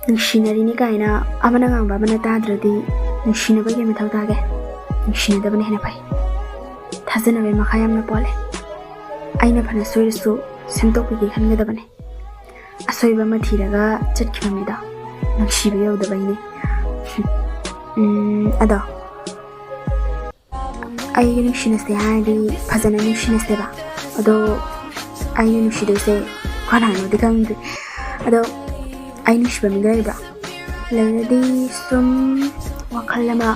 ꯅꯨꯡꯁꯤꯅꯔꯤꯅꯤ ꯀꯥꯏꯅ ꯑꯃꯅ ꯉꯥꯡꯕ ꯑꯃꯅ ꯇꯥꯗ꯭ꯔꯗꯤ ꯅꯨꯡꯁꯤꯅꯕꯒꯤ ꯃꯊꯧ ꯇꯥꯒꯦ? ꯅꯨꯡꯁꯤꯅꯗꯕꯅ ꯍꯦꯟꯅ ꯐꯩ. ꯊꯥꯖꯅꯕꯒꯤ ꯃꯈꯥ ꯌꯥꯝꯅ ꯄꯣꯜꯂꯦ. ꯑꯩꯅ ꯐꯅ ꯁꯣꯏꯔꯁꯨ ꯁꯦꯝꯗꯣꯛꯄꯤꯒꯦ ꯈꯟꯒꯗꯕꯅꯦ. ꯑꯁꯣꯏꯕ ꯑꯃ ꯊꯤꯔꯒ ꯆꯠꯈꯤꯕ ꯃꯤꯗꯣ ꯅꯨꯡꯁꯤꯕ ꯌꯧꯗꯕꯩꯅꯦ. ꯑꯗꯣ ꯑꯩꯒ ꯅꯨꯡꯁꯤꯅꯁꯦ ꯍꯥꯏꯔꯗꯤ ꯐꯖꯅ ꯅꯨꯡꯁꯤꯅꯁꯦꯕ. ꯑꯗꯣ ꯑꯩꯅ ꯅꯨꯡꯁꯤꯗꯣꯏꯁꯦ ꯀꯅꯥꯅꯣꯗꯤ ꯈꯪꯗ꯭ꯔꯤ. ꯑꯗꯣ ꯑꯩ ꯅꯨꯡꯁꯤꯕ ꯃꯤ ꯂꯩꯕ꯭ꯔꯥ? ꯂꯩꯔꯗꯤ ꯁꯨꯝ ꯋꯥꯈꯜ ꯑꯃ